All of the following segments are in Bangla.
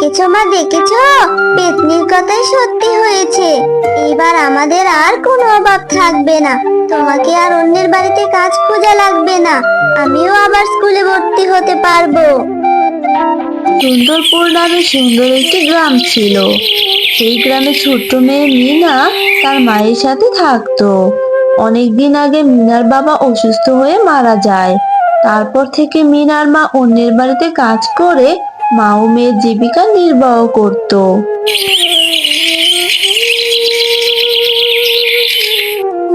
দেখেছো মা, দেখেছো? পেতনির কথাই সত্যি হয়েছে। এবার আমাদের আর কোনো অভাব থাকবে না। তোমাকে আর অন্যের বাড়িতে কাজ খোঁজা লাগবে না। আমিও আবার স্কুলে ভর্তি হতে পারবো। সুন্দরপুর নামে সুন্দর একটি গ্রাম ছিল। সেই গ্রামে ছোট্ট মেয়ে মিনা তার মায়ের সাথে থাকতো। অনেকদিন আগে মিনার বাবা অসুস্থ হয়ে মারা যায়। তারপর থেকে মিনার মা অন্যের বাড়িতে কাজ করে মা ও মেয়ের জীবিকা নির্বাহ করত।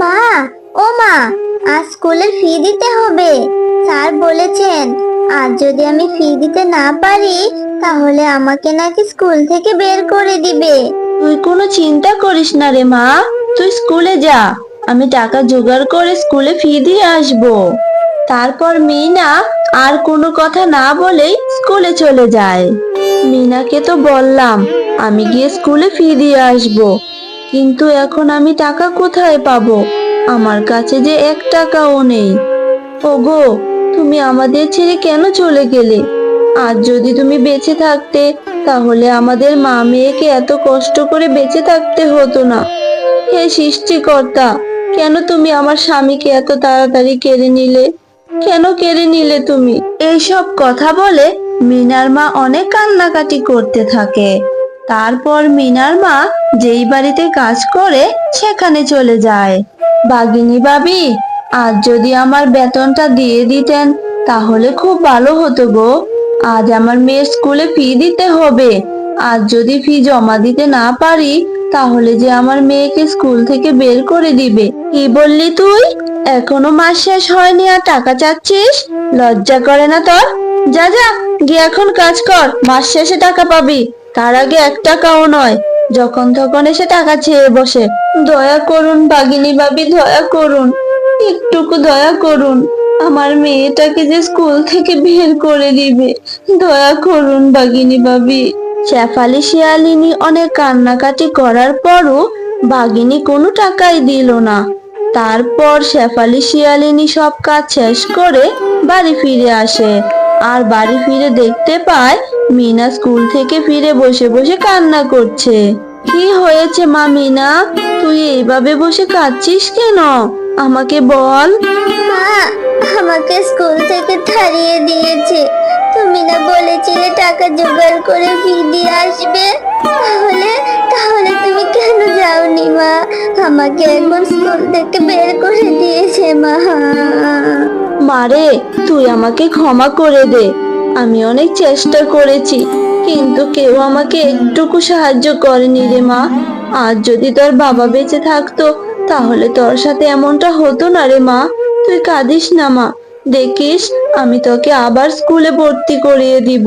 মা, ও মা, আজ স্কুলের ফি দিতে হবে। স্যার বলেছেন আজ যদি আমি ফি দিতে না পারি তাহলে আমাকে নাকি স্কুল থেকে বের করে দিবে। তুই কোনো চিন্তা করিস না রে মা, তুই স্কুলে যা, আমি টাকা জোগাড় করে স্কুলে ফি দিয়ে আসবো। তারপর মিনা আর কোনো কথা না বলেই স্কুলে চলে যায়। মিনাকে তো বললাম আমি গিয়ে স্কুলে ফি দিয়ে আসবো, কিন্তু এখন আমি টাকা কোথায় পাবো? আমার কাছে যে 1 টাকাও নেই। ওগো, তুমি আমাদের ছেড়ে কেন চলে গেলে? আজ যদি তুমি বেঁচে থাকতে তাহলে আমাদের মা মেয়েকে এত কষ্ট করে বেঁচে থাকতে হতো না। হে সৃষ্টিকর্তা, কেন তুমি আমার স্বামীকে এত তাড়াতাড়ি কেড়ে নিলে? কেন কেড়ে নিলে তুমি? এইসব কথা বলে মিনার মা অনেক কান্নাকাটি করতে থাকে। তারপর মিনার মা যেই বাড়িতে কাজ করে সেখানে চলে যায়। বাগিনী ভাবি, আজ যদি আমার বেতনটা দিয়ে দিতেন তাহলে খুব ভালো হতো গো। আজ আমার মেয়ের স্কুলে ফি দিতে হবে। আজ যদি ফি জমা দিতে না পারি তাহলে যে আমার মেয়েকে স্কুল থেকে বের করে দিবে। কি বললি তুই? এখনো মাস শেষ হয়নি আর টাকা চাচ্ছিস? লজ্জা করে না তোর? যা যা, গিয়ে এখন কাজ কর, মাস শেষে টাকা পাবি। তার আগে 1 টাকাও নয়, যখন তখন এসে টাকা চেয়ে বসে। দয়া করুন বাগিনী ভাবি, দয়া করুন, একটুকু দয়া করুন। আমার মেয়েটাকে যে স্কুল থেকে বের করে দিবে, দয়া করুন বাগিনী ভাবি। শেফালি শিয়ালিনী অনেক কান্নাকাটি করার পরও বাঘিনী কোনো টাকাই দিল না। তারপর শেফালি শিয়ালিনী সব কাজ শেষ করে বাড়ি ফিরে আসে। আর বাড়ি ফিরে দেখতে পায় মিনা স্কুল থেকে ফিরে বসে বসে কান্না করছে। কি হয়েছে মা মিনা, তুই এইভাবে বসে কাঁদছিস কেন? আমাকে বল। মা, আমাকে স্কুল থেকে তাড়িয়ে দিয়েছে। তুমি না বলেছিলে টাকা জোগাড় করে ফি দিয়ে আসবে? তাহলে তাহলে তুমি কেন যাওনি মা? আমাকে এখন স্কুল থেকে বের করে দিয়েছে মা। মারে, তুই আমাকে ক্ষমা করে দে। আমি অনেক চেষ্টা করেছি, কিন্তু কেউ আমাকে একটুকু সাহায্য করেনি রে মা। আজ যদি তোর বাবা বেঁচে থাকতো তাহলে তোর সাথে এমনটা হতো না রে মা। তুই কাঁদিস না মা, দেখিস আমি তোকে আবার স্কুলে ভর্তি করিয়ে দিব।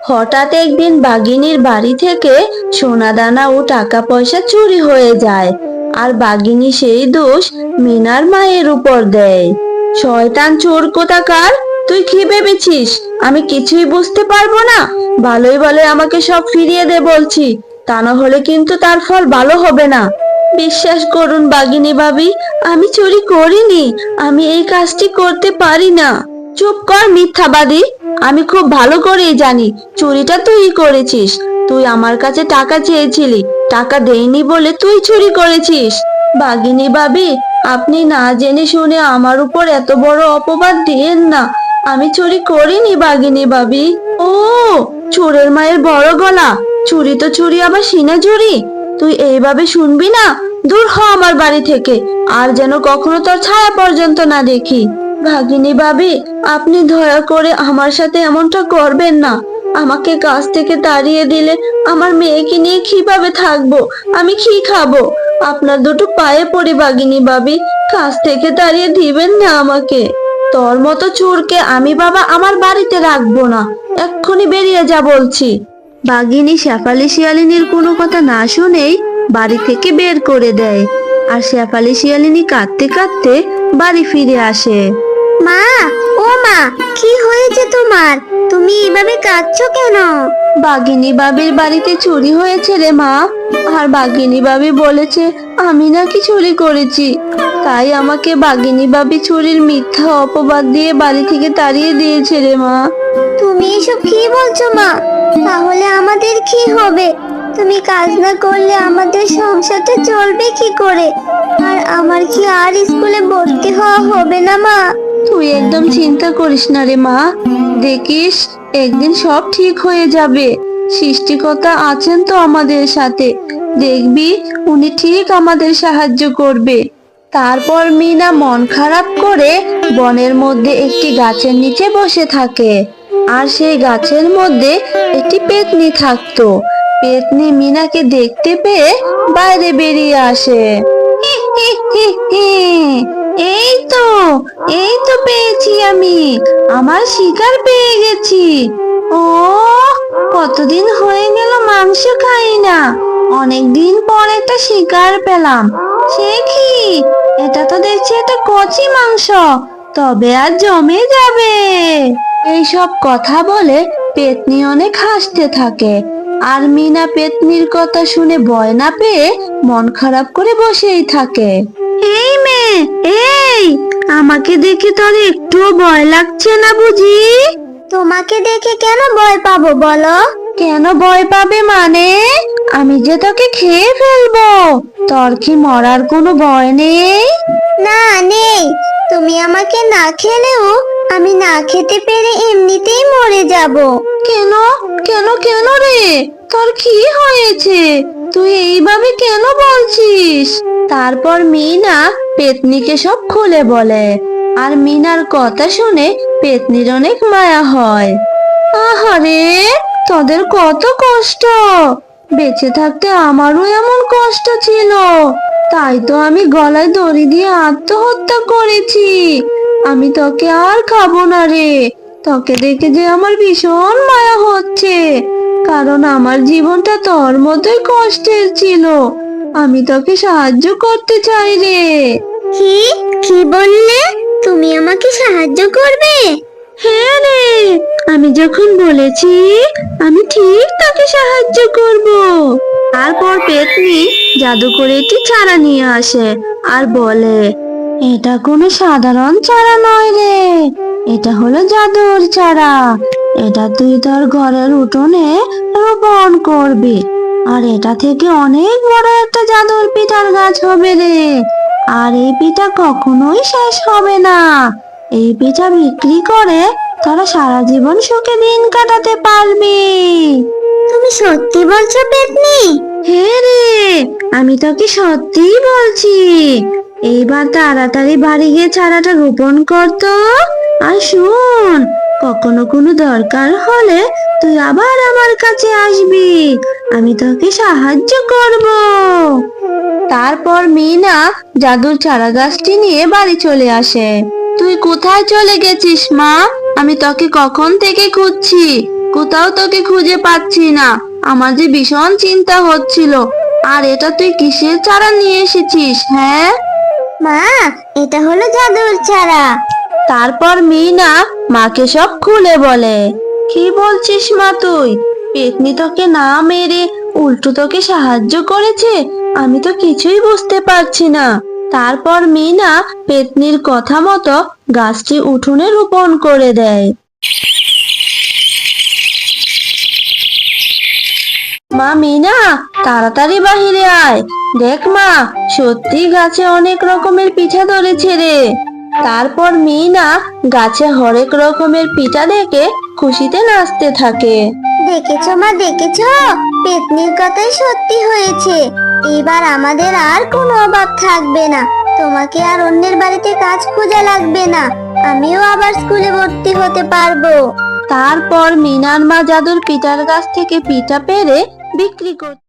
হঠাৎ একদিন বাঘিনীর বাড়ি থেকে সোনাদানা ও টাকা পয়সা চুরি হয়ে যায়। আর বাঘিনী সেই দোষ মিনার মায়ের উপর দেয়। শয়তান চোর কোথাকার, তুই কি ভেবেছিস আমি কিছুই বুঝতে পারবো না? ভালোই ভালো আমাকে সব ফিরিয়ে দে বলছি, তা না হলে কিন্তু তার ফল ভালো হবে না। বিশ্বাস করুন বাঘিনী ভাবি, আমি চুরি করিনি, আমি এই কাজটি করতে পারি না। চুপ কর মিথ্যাবাদী, আমি খুব ভালো করেই জানি চুরিটা তুই করেছিস। তুই আমার কাছে টাকা চেয়েছিলি, টাকা দেইনি বলে তুই চুরি করেছিস। বাঘিনী ভাবি, আপনি না জেনে শুনে আমার উপর এত বড় অপবাদ দিয়েন না। আমি চুরি করিনি বাঘিনী ভাবি। ও, চোরের মায়ের বড় গলা, চুরি তো চুরি আবার সিনা চুরি। তুই এইভাবে শুনবি না, দূর হ আমার বাড়ি থেকে, আর যেন কখনো তোর ছায়া পর্যন্ত না দেখি। ভাগিনী ভাবি, আপনি দয়া করে আমার সাথে এমনটা করবেন না। আমাকে কাজ থেকে তাড়িয়ে দিলে আমার মেয়েকে নিয়ে কিভাবে থাকবো? আমি কি খাবো? আপনার দুটো পায়ে পড়ি বাগিনী ভাবি, কাজ থেকে তাড়িয়ে দিবেন না আমাকে। তোর মতো চোরকে আমি বাবা আমার বাড়িতে রাখবো না, এক্ষুনি বেরিয়ে যা বলছি। বাঘিনী শেফালি শিয়ালিনীর কোনো কথা না শুনেই বাড়ি থেকে বের করে দেয়। আর শেফালি শিয়ালিনী কাঁদতে কাঁদতে বাড়ি ফিরে আসে। মা, ও মা, কি হয়েছে তোমার? তুমি এভাবে কাঁদছো কেন? বাঘিনী বাবির বাড়িতে চুরি হয়েছে রে মা। আর বাঘিনী বাবি বলেছে আমি নাকি চুরি করেছি, তাই আমাকে বাঘিনী বাবি চুরির মিথ্যা অপবাদ দিয়ে বাড়ি থেকে তাড়িয়ে দিয়েছে রে মা। তুমি এসব কি বলছো মা? তাহলে আমাদের কি হবে? তুমি কাজ না করলে আমাদের সংসারটা চলবে কি করে? আর আমার কি আর স্কুলে ভর্তি হওয়া হবে না মা? তুই একদম চিন্তা করিস না রে মা, দেখিস একদিন সব ঠিক হয়ে যাবে। সৃষ্টিকর্তা আছেন তো আমাদের সাথে, দেখবি উনি ঠিক আমাদের সাহায্য করবে। তারপর মিনা মন খারাপ করে বনের মধ্যে একটি গাছের নিচে বসে থাকে। আর সেই গাছের মধ্যে একটি পেতনি থাকতো। পেতনি মিনাকে দেখতে পেয়ে বাইরে বেরিয়ে আসে। এই তো এই তো পেয়েছি আমি, আমার শিকার পেয়ে গেছি। ও, কতদিন হয়ে গেল মাংস খাই না, অনেকদিন পর একটা শিকার পেলাম। সে কি, এটা তো দেখছি একটা কচি মাংস, তবে আর জমে যাবে। এইসব কথা বলে পেতনি অনেক হাসতে থাকে। আর মিনা পেতনির কথা শুনে ভয় না পেয়ে মন খারাপ করে বসেই থাকে। এই মেয়ে, এই, আমাকে দেখে তোর একটুও ভয় লাগছে না বুঝি? তোমাকে দেখে কেন ভয় পাবো বলো? কেন ভয় পাবে মানে? আমি যে তোকে খেয়ে ফেলবো, তোর কি মরার কোনো ভয় নেই? না, নেই। তুমি আমাকে না খেলেও আমি না খেতে পেরে এমনিতেই মরে যাব। কেন কেন কেন রে, তোর কি হয়েছে? তুই এইভাবে কেন বলছিস? তারপর মিনা পেতনিকে সব খুলে বলে। আর মিনার কথা শুনে পেতনির অনেক মায়া হয়। আহারে, তোদের কত কষ্ট, বেঁচে থাকতে আমারও এমন কষ্ট ছিল, তাই তো আমি গলায় দড়ি দিয়ে আত্মহত্যা করেছি। আমি তোকে আর খাবো না রে, তোকে দেখে যে আমার ভীষণ মায়া হচ্ছে, কারণ আমার জীবনটা তোর মতোই কষ্টের ছিল। আমি তোকে সাহায্য করতে চাই রে। কি কি বললে? তুমি আমাকে সাহায্য করবে? হ্যাঁ রে, আমি যখন বলেছি আমি ঠিক তোকে সাহায্য করব। তারপর পেতনি জাদু করে একটি চারা নিয়ে আসে আর বলে, এটা কোনো সাধারণ চারা নয় রে, এটা হলো জাদুর চারা। এটা তুই তোর ঘরের উঠোনে রোপণ করবি, আর এটা থেকে অনেক বড় একটা জাদুর পিঠার গাছ হবে রে। আর এই পিঠা কখনোই শেষ হবে না। এই পিঠা বিক্রি করে তোরা সারা জীবন সুখে দিন কাটাতে পারবি। তুমি সত্যি বলছো পেতনি? হ্যাঁ রে, আমি তোকে সত্যিই বলছি। এইবার তাড়াতাড়ি বাড়ি গিয়ে চারাটা রোপণ করতো। আর শোন, কখনো কোনো দরকার হলে তুই আবার আমার কাছে আসবি, আমি তোকে সাহায্য করব। তারপর মিনা জাদুর চারা গাছটি নিয়ে বাড়ি চলে আসে। তুই কোথায় চলে গেছিস মা? আমি তোকে কখন থেকে খুঁজছি, কোথাও তোকে খুঁজে পাচ্ছি না। আমার যে ভীষণ চিন্তা হচ্ছিল। আর এটা তুই কিসের চারা নিয়ে এসেছিস? হ্যাঁ, মা, এটা হলো জাদুর চারা। তারপর মিনা মাকে সব খুলে বলে। কি বলছিস মা তুই? পেতনি তোকে না মেরে উল্টো তোকে সাহায্য করেছে? আমি তো কিছুই বুঝতে পারছি না। তারপর মিনা পেতনির কথা মতো গাছটি উঠোনে রোপণ করে দেয়। মা মিনা, তাড়াতাড়ি বাহিরে আয়, দেখ মা, সত্যি গাছে অনেক রকমের পিঠা ধরেছে রে। তারপর মিনা গাছে হরেক রকমের পিঠা দেখে খুশিতে নাচতে থাকে। দেখেছো মা, দেখেছো? পেতনির কথাই সত্যি হয়েছে। এবার আমাদের আর কোনো অভাব থাকবে না। তোমাকে আর অন্যের বাড়িতে কাজ খোঁজা লাগবে না। আমিও আবার স্কুলে ভর্তি হতে পারবো। তারপর মিনার মা জাদুর পিঠার গাছ থেকে পিঠা পেড়ে বিক্রি করতে